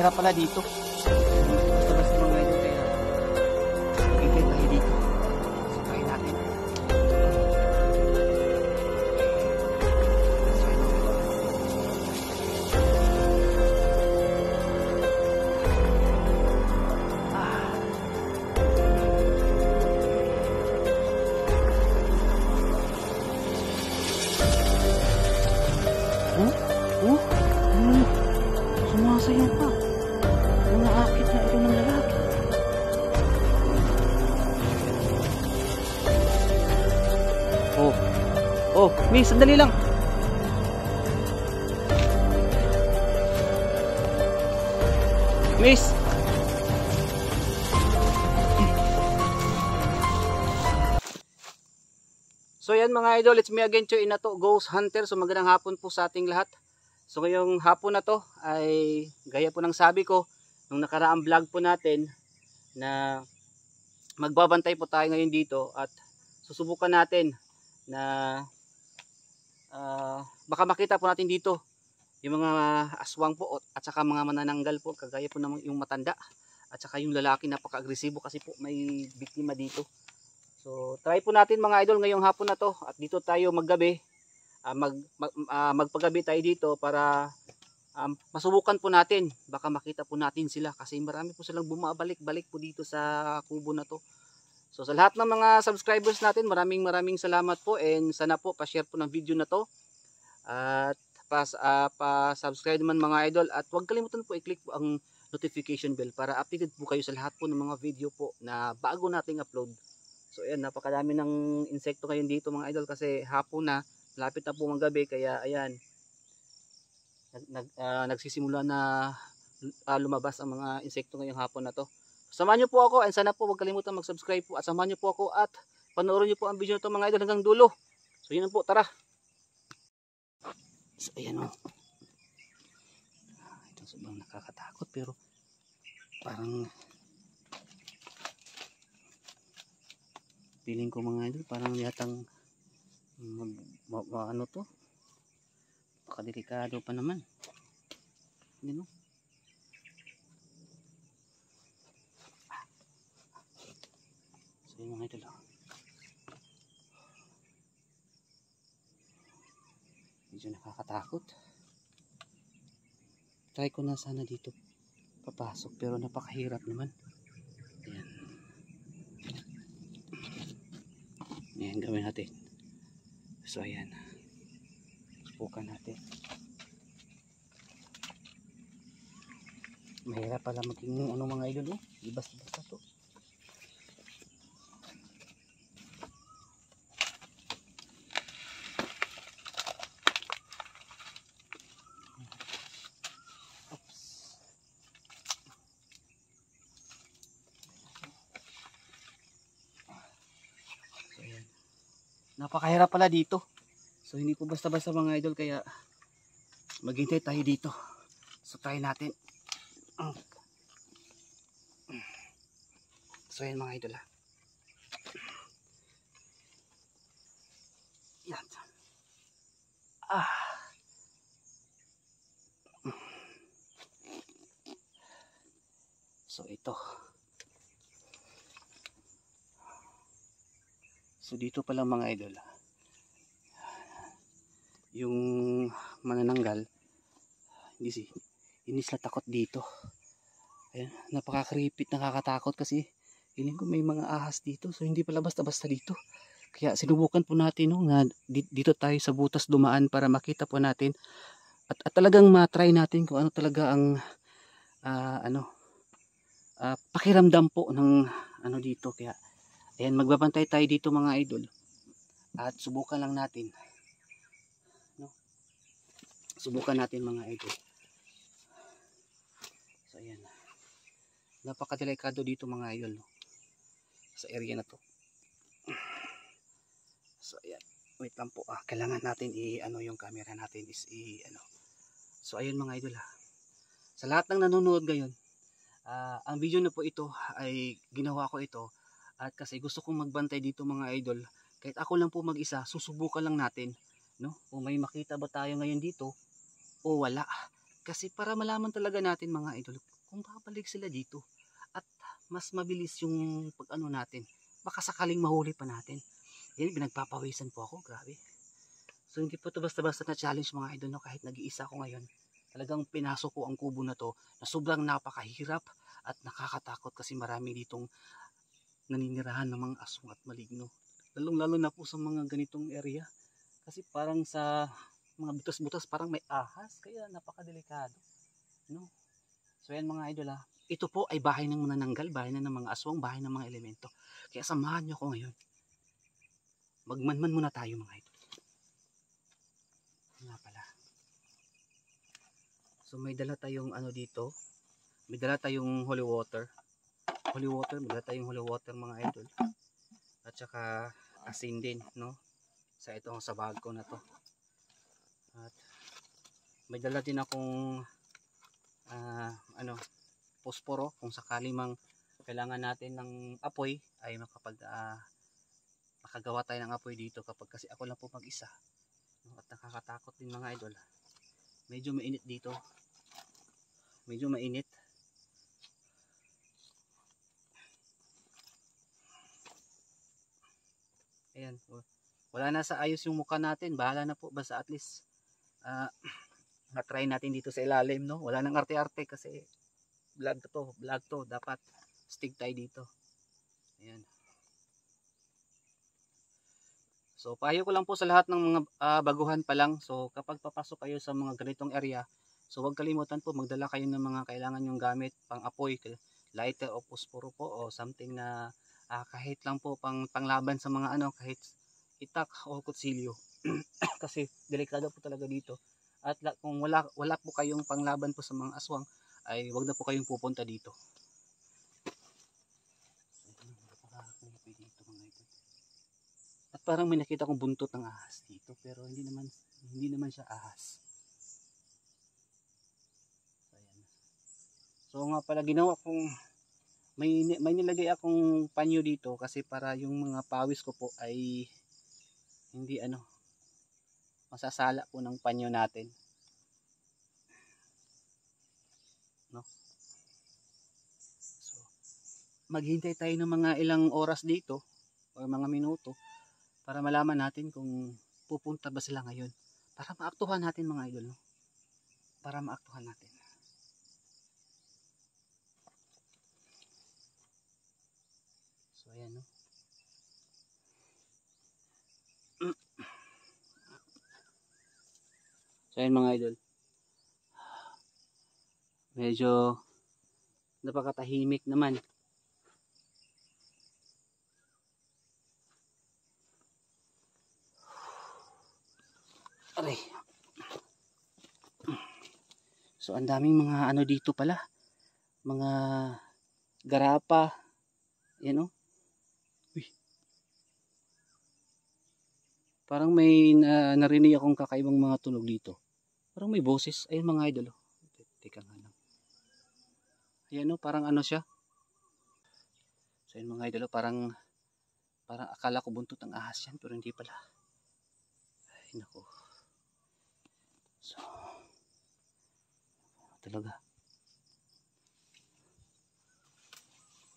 napakahirap pala dito. Basta-basta mga idol kaya mag-iklit tayo dito. So try natin. Sumasayaw pa. Mga akit na ito ng lalaki. Oh, miss, sandali lang. Miss. So yan mga idol, it's me again, Choy Inato, Ghost Hunter. So magandang hapon po sa ating lahat. So ngayong hapon na to ay gaya po ng sabi ko nung nakaraang vlog po natin na magbabantay po tayo ngayon dito at susubukan natin na baka makita po natin dito yung mga aswang po at saka mga manananggal po kagaya po ng yung matanda at saka yung lalaki napaka-agresibo kasi po may biktima dito. So try po natin mga idol ngayong hapon na to at dito tayo maggabi. Magpagabi tayo dito para masubukan po natin, baka makita po natin sila kasi marami po silang bumabalik-balik po dito sa kubo na to. So sa lahat ng mga subscribers natin, maraming salamat po and sana po pa-share po ng video na to at pa-subscribe naman mga idol at huwag kalimutan po i-click po ang notification bell para updated po kayo sa lahat po ng mga video po na bago nating upload. So ayan, napakadami ng insekto ngayon dito mga idol kasi hapon na, lapit na po ng gabi kaya ayan nagsisimula na lumabas ang mga insekto ngayong hapon na to. Samahan niyo po ako and sana po huwag kalimutan mag-subscribe po at samahan niyo po ako at panoorin niyo po ang video na to mga idol hanggang dulo. So yun po, tara. So ayan o. Ito sobrang nakakatakot pero parang feeling ko mga idol parang yatang ano to, delikado pa naman. Yun, no? So yun mga idol, medyo nakakatakot. Try ko na sana dito papasok pero napakahirap naman. Ayan gawin natin. So ayan, subukan natin. Mahirap pala maging ano mga idol, ibas-basta to. Oops. So ayan, napakahirap pala dito. So hindi po basta-basta mga idol kaya maghintay tayo dito. So try natin. So yan mga idol. Yan. So ito. So dito pala mga idol, yung manananggal hindi sila takot dito. Ayan, napaka-creepy, nakakatakot kasi feeling ko may mga ahas dito. So hindi pala basta-basta dito. Kaya sinubukan po natin na dito tayo sa butas dumaan para makita po natin at talagang ma-try natin kung ano talaga ang pakiramdam po ng ano dito. Kaya ayan, magbabantay tayo dito mga idol at subukan lang natin. Subukan natin mga idol. So ayan, napakadelikado dito mga idol sa area na to. So ayan, wait lang po, kailangan natin yung camera natin is So ayun mga idol, sa lahat ng nanonood ngayon, ang video na po ito ay ginawa ko ito at kasi gusto kong magbantay dito mga idol. Kahit ako lang po mag-isa, susubukan lang natin, no? Kung may makita ba tayo ngayon dito o wala. Kasi para malaman talaga natin mga idol kung babalik sila dito at mas mabilis yung pag-ano natin. Baka sakaling mahuli pa natin. Yan, pinagpapawisan po ako, grabe. So hindi po ito basta-basta na challenge mga idol, no? Kahit nag-iisa ako ngayon. Talagang pinasok ko ang kubo na to na sobrang napakahirap at nakakatakot kasi marami ditong naninirahan ng mga aswang at maligno. Lalong-lalo na po sa mga ganitong area. Kasi parang sa mga butas-butas parang may ahas. Kaya napakadelikado. No? So yan mga idol ha. Ito po ay bahay ng manananggal, bahay na ng mga aswang, bahay ng mga elemento. Kaya samahan nyo ko ngayon. Magmanman muna tayo mga idol. Nga pala. So may dala tayong ano dito. May dala tayong holy water. May dala tayong holy water mga idol. At saka asin din, no? Sa itong sa bag ko na to. At may dala din akong posporo kung sakali mang kailangan natin ng apoy ay makagawa tayo ng apoy dito kapag kasi ako lang po mag-isa. At nakakatakot din mga idol. Medyo mainit dito. Medyo mainit. Ayan. Wala na sa ayos yung mukha natin. Bahala na po. Basta at least na-try natin dito sa ilalim, no? Wala nang arte-arte kasi vlog to. Dapat stick tayo dito. Ayan. So payo ko lang po sa lahat ng mga baguhan pa lang. So kapag papasok kayo sa mga ganitong area, so huwag kalimutan po magdala kayo ng mga kailangan yung gamit pang apoy, lighter o posporo po o something na kahit lang po panglaban sa mga kahit itak o kutsilyo. Kasi delikado po talaga dito. At kung wala po kayong panglaban po sa mga aswang, ay wag na po kayong pupunta dito. At parang may nakita kong buntot ng ahas dito, pero hindi naman siya ahas. So, ayan. So nga pala ginawa kong may nilagay akong panyo dito kasi para yung mga pawis ko po ay hindi masasala po ng panyo natin. No? So, maghintay tayo ng mga ilang oras dito o mga minuto para malaman natin kung pupunta ba sila ngayon. Para maaktuhan natin mga idol. No? Para maaktuhan natin. So ayan no. So ayan mga idol. Medyo napakatahimik naman. Aray. So ang daming mga dito pala. Mga garapa. Yan o. Uy. Parang may narinig akong kakaibang mga tunog dito. Parang may boses. Ayun mga idol. Teka nga lang. Ayan o. Parang siya. So ayun mga idol. Parang akala ko buntot ang ahas yan. Pero hindi pala. Ay naku. So. Talaga.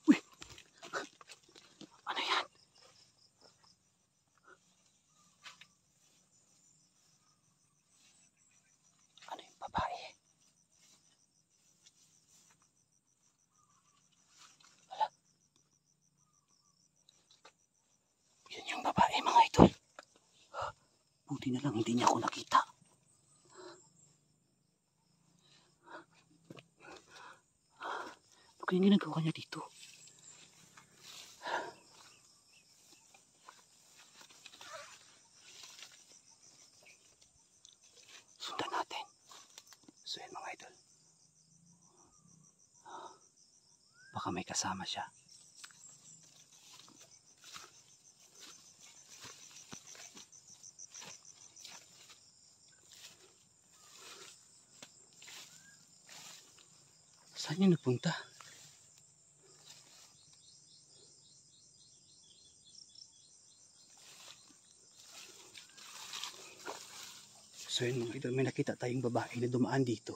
Uy! Ano yan? Ano yung babae? Wala. Yan yung babae mga idol. Buti na lang hindi niya ako nakita. Ano kayong ginagawa niya dito? Sundan natin. So yan mga idol. Baka may kasama siya. Saan niya nagpunta? So yun mga idol, may nakita tayong babae na dumaan dito.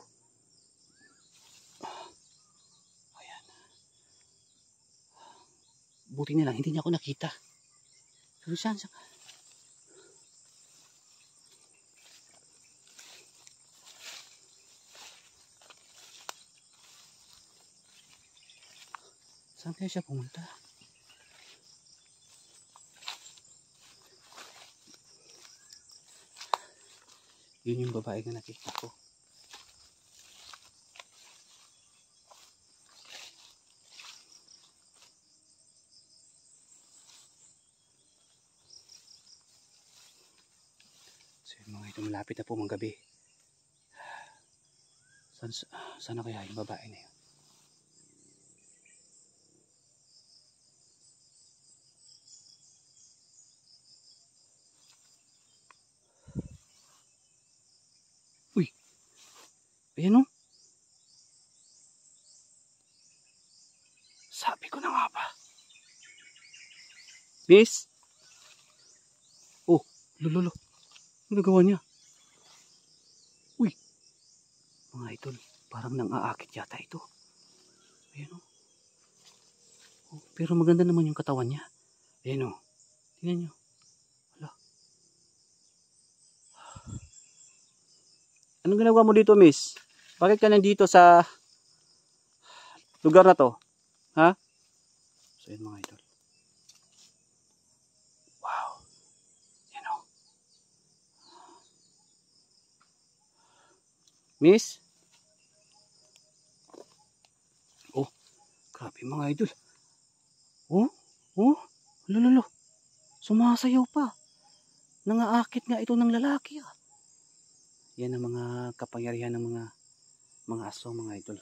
Buti na lang, hindi niya ako nakita. Pero saan? Saan kaya siya pumunta? Yun yung babae na nakita ko. So yun mga ito, malapit na po mga gabi. Sana kaya yung babae na yun? Uy! Ayan o. Sabi ko na nga ba? Miss? Oh, lolo. Ano nagawa niya? Uy! Mga idol, parang nang-aakit yata ito. Ayan o. Oh, pero maganda naman yung katawan niya. Ayan o. Tingnan nyo. Wala. Anong ginagawa mo dito, miss? Bakit ka nandito sa lugar na to? Ha? So yun mga idol. Wow. Yan o. Miss? Oh, grabe mga idol. Oh, lolo. Sumasayaw pa. Nangaakit nga ito ng lalaki ah. Yan ang mga kapangyarihan ng mga aso mga idol.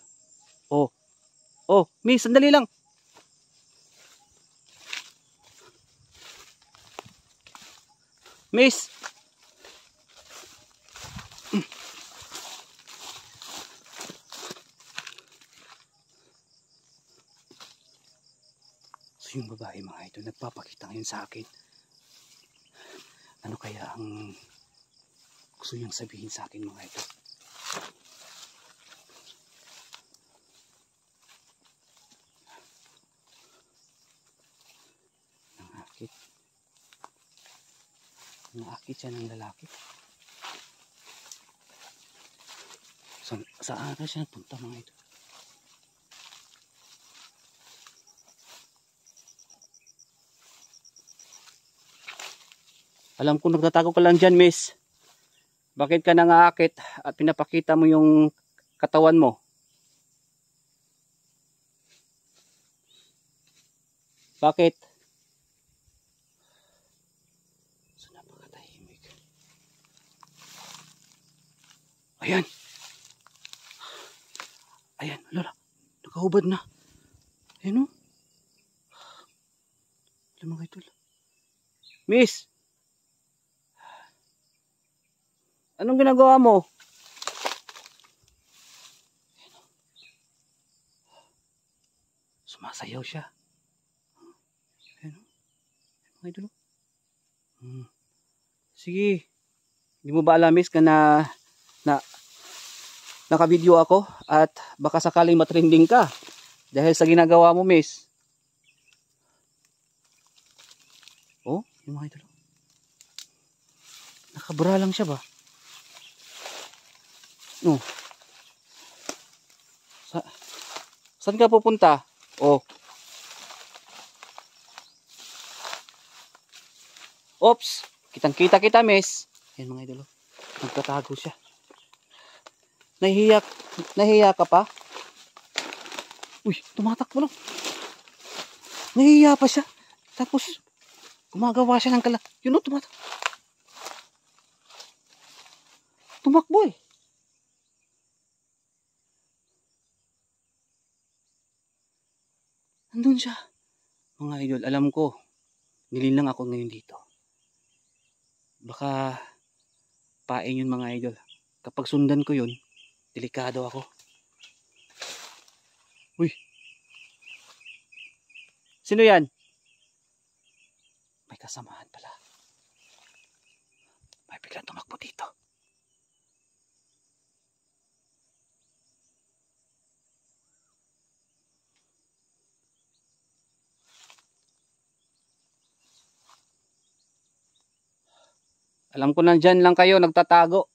Oh, miss, sandali lang. Miss. So yung babae mga idol, nagpapakita ngayon sa akin. Ano kaya ang gusto niyang sabihin sa akin mga idol? Nangakit siya ng lalaki. Saan ka siya punta mga idol? Alam ko nagtatago ka lang dyan, miss. Bakit ka nangakit at pinapakita mo yung katawan mo? Bakit? So napakatahimik. Ayan. Ayan, lola. Nakahubad na. Ayan o. Alam mga idol. Miss! Anong ginagawa mo? Sumasayaw siya. Ayan o. Mga idol. Sige. Hindi mo ba alam, miss, na naka-video ako at baka sakaling matrending ka dahil sa ginagawa mo, miss. Oh, yung mga idol. Nakabra lang siya ba? Oh. Saan ka pupunta? Oh. Oops, kitang-kita kita, miss. Yan mga idol. Nagtatago siya. Nahihiya ka pa? Uy, tumatakbo lang. Nahihiya pa siya. Tapos gumagawa siya ng yun o, tumakbo eh. Nandun siya. Mga idol, alam ko, nilinlang ako ngayon dito. Baka pain yun mga idol. Kapag sundan ko yun, delikado ako. Uy. Sino yan? May kasamahan pala. May biglang tumakbo dito. Alam ko nandyan lang kayo nagtatago.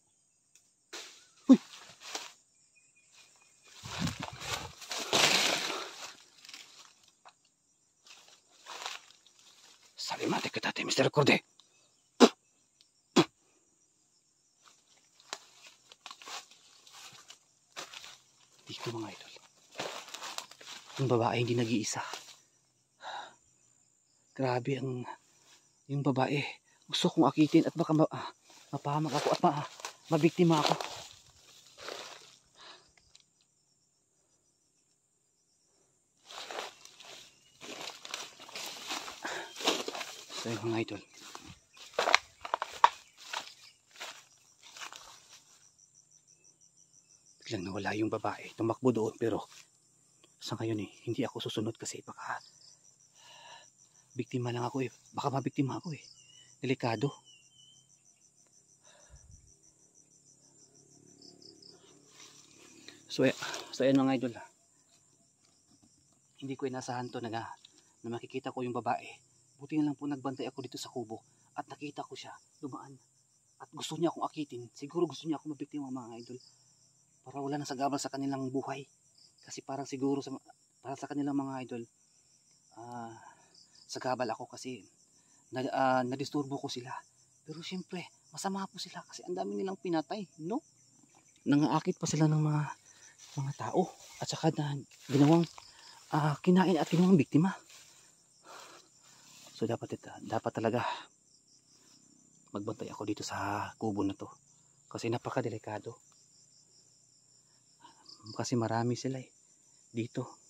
Uy! Salimate kita, Mr. Corde. Dito mga idol. Yung babae hindi nag-iisa. Grabe yung babae. Gusto kong akitin at baka mapahamak ako at mabiktima ako. So yung mga idol. Biglang nawala yung babae. Tumakbo doon pero sa ngayon hindi ako susunod kasi baka biktima lang ako Baka mabiktima ako Delikado. So yan mga idol. Hindi ko inasahan to na makikita ko yung babae. Buti na lang po nagbantay ako dito sa kubo at nakita ko siya dumaan at gusto niya akong akitin. Siguro gusto niya akong mabiktima mga idol para wala nang sagabal sa kanilang buhay. Kasi parang siguro para sa kanilang mga idol sagabal ako kasi nadisturbo ko sila. Pero syempre masama po sila kasi ang dami nilang pinatay, no? Nangaakit pa sila ng mga tao at saka ginawang kinain at ginawang biktima. So dapat talaga magbantay ako dito sa kubo na to kasi napakadelikado. Kasi marami sila dito.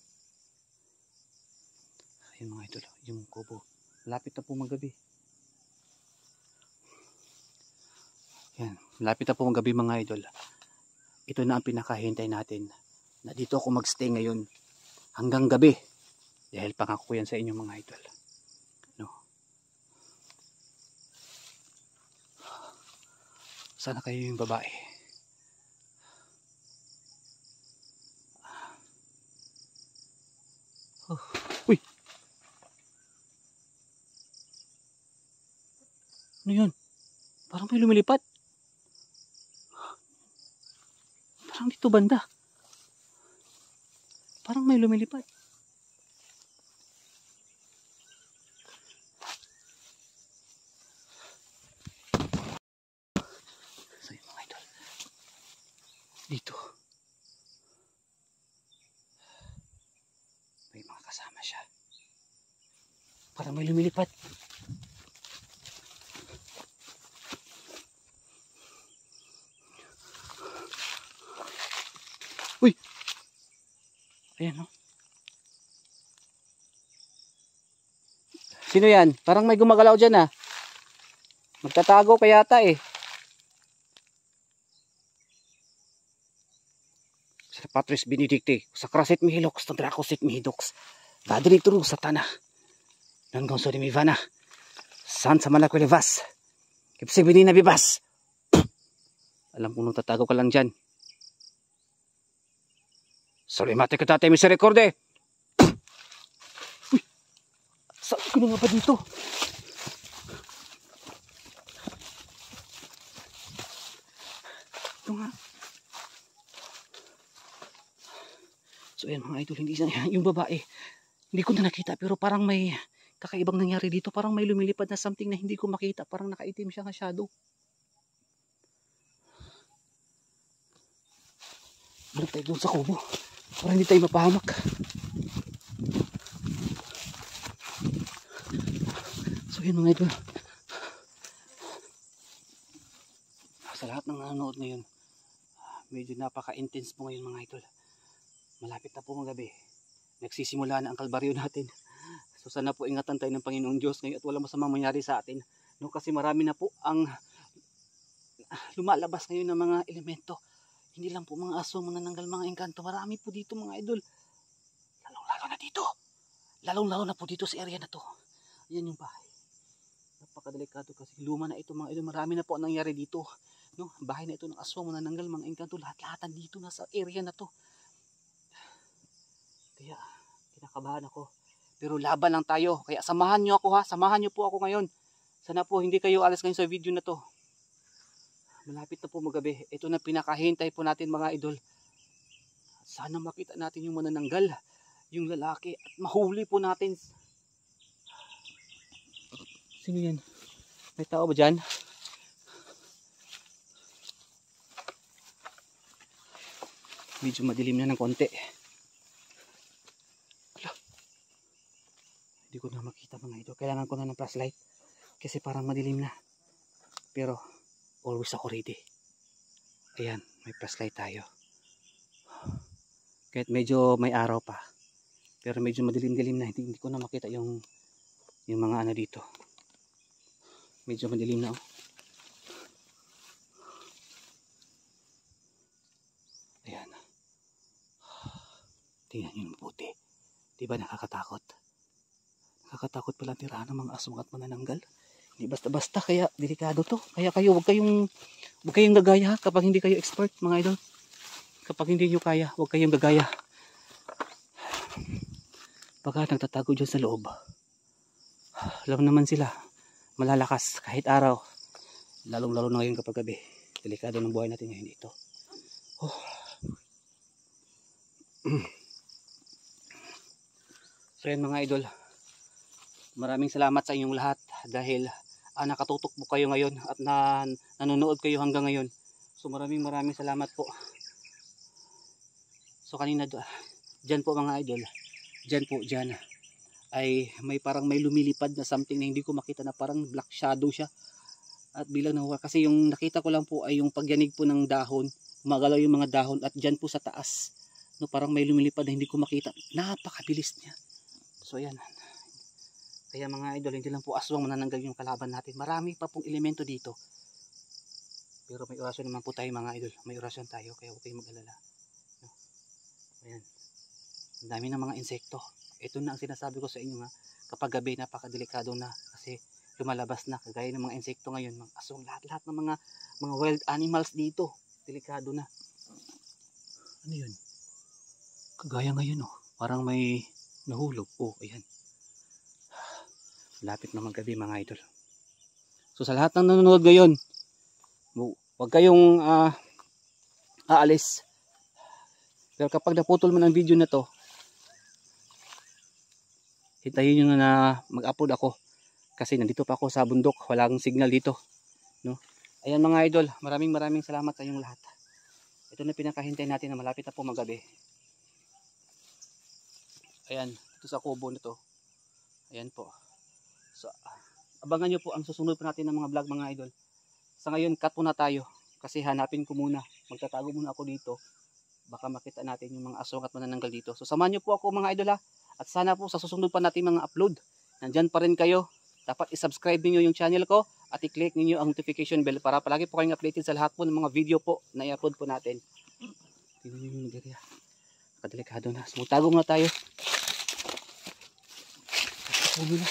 Ayun mga idol, yung kubo. Malapit na po magabi. Yan, malapit na po magabi mga idol. Ito na ang pinakahintay natin na dito ako magstay ngayon hanggang gabi. Dahil pangako yan sa inyo mga idol. No. Sana kayo yung babae. Uy! Ano yun? Parang may lumilipad. Parang dito banda. Parang may lumilipad. So yun mga idol. Dito. May mga kasama siya. Parang may lumilipad. Uy! Ayan Sino yan? Parang may gumagalaw dyan Magtatago pa yata Sa Patris Benedicti, sa Krasit Mihilox, sa Dracosit Mihidox, Dadrituru sa Tana, Nanggang so di Mivana, San sa Manakulevas, Kipsibini na bibas. Alam kong nung tatago ka lang dyan. Salimate kita, Mr. Corde. Uy! Saan ko na nga ba dito? Ito nga. So ayan mga idol, hindi yung babae. Hindi ko na nakita pero parang may kakaibang nangyari dito. Parang may lumilipad na something na hindi ko makita. Parang nakaitim siya nga shadow. Balik tayo doon sa kubo. Para hindi tayo mapahamak. So yun mga idol. Sa lahat ng nanonood ngayon, medyo napaka-intense po ngayon mga idol. Malapit na po magabi. Nagsisimula na ang kalbaryo natin. So sana po ingatan tayo ng Panginoong Diyos ngayon at wala masamang mangyari sa atin. No, kasi marami na po ang lumalabas ngayon ng mga elemento. Hindi lang po mga aso, manananggal, mga engkanto. Marami po dito mga idol. Lalong-lalo na dito. Lalong-lalo na po dito sa area na to. Yan yung bahay. Napakadelikado kasi luma na ito mga idol. Marami na po ang nangyari dito. No, bahay na ito ng aso, manananggal, mga engkanto. Lahat-lahatan dito na sa area na to. Kaya kinakabahan ako. Pero laban lang tayo. Kaya samahan nyo ako Samahan nyo po ako ngayon. Sana po hindi kayo alas ngayon sa video na to. Malapit na po magabi. Ito na pinakahintay po natin mga idol. Sana makita natin yung manananggal, yung lalaki, at mahuli po natin. Sino yan? May tao ba dyan? Medyo madilim na ng konti. Hindi ko na makita mga idol. Kailangan ko na ng flashlight kasi parang madilim na. Pero always ako ready. Ayan, may flashlight tayo. Kahit medyo may araw pa. Pero medyo madilim-dilim na. Hindi ko na makita yung mga ano dito. Medyo madilim na oh. Ayan. Tingnan nyo yung puti. Diba nakakatakot? Nakakatakot pala tirahan ng mga aswang at manananggal. Hindi basta-basta, kaya delikado to. Kaya kayo, huwag kayong gagaya kapag hindi kayo expert mga idol. Kapag hindi nyo kaya, huwag kayong gagaya. Baka nagtatago dyan sa loob. Alam naman sila, malalakas kahit araw. Lalong-lalo na ngayon kapag gabi. Delikado ng buhay natin ngayon dito. Oh. So yan mga idol, maraming salamat sa inyong lahat dahil nakatutok po kayo ngayon at nanonood kayo hanggang ngayon. So maraming salamat po. So kanina dyan po mga idol, dyan ay parang may lumilipad na something na hindi ko makita, na parang black shadow siya. At bilang nahuwa, kasi yung nakita ko lang po ay yung pagyanig po ng dahon, gumagalaw yung mga dahon, at dyan po sa taas, no, parang may lumilipad na hindi ko makita. Napakabilis niya. So ayan. Kaya mga idol, hindi lang po aswang manananggal yung kalaban natin. Marami pa pong elemento dito. Pero may orasyon naman po tayo mga idol. May orasyon tayo, kaya huwag kayong mag-alala. No? Ayan. Ang dami ng mga insekto. Ito na ang sinasabi ko sa inyo nga. Kapag gabi, napakadelikado na. Kasi lumalabas na. Kagaya ng mga insekto ngayon. Mga aswang, lahat ng mga wild animals dito. Delikado na. Ano yun? Kagaya ngayon oh. Parang may nahulog. Oh, ayan. Lapit na magabi mga idol. So sa lahat ng nanonood ngayon, huwag kayong aalis. Pero kapag naputol mo ng video na to, hintayin nyo na mag-upload ako. Kasi nandito pa ako sa bundok. Walang signal dito. No? Ayan mga idol, maraming salamat sa inyong lahat. Ito na pinakahintay natin na malapit na po magabi. Ayan, ito sa kubo nito. Ayan po. So, abangan nyo po ang susunod pa natin ng mga vlog mga idol. Sa ngayon, cut muna tayo. Kasi hanapin ko muna. Magtatago muna ako dito. Baka makita natin yung mga aswang at manananggal dito. So, samahan nyo po ako mga idol ha. At sana po sa susunod pa natin mga upload. Nandyan pa rin kayo. Dapat i-subscribe niyo yung channel ko. At i-click niyo ang notification bell para palagi po kayong updated sa lahat po ng mga video po na i-upload po natin. Tingnan nyo yung area. Nakadelikado na. So, tago muna tayo. Tago muna.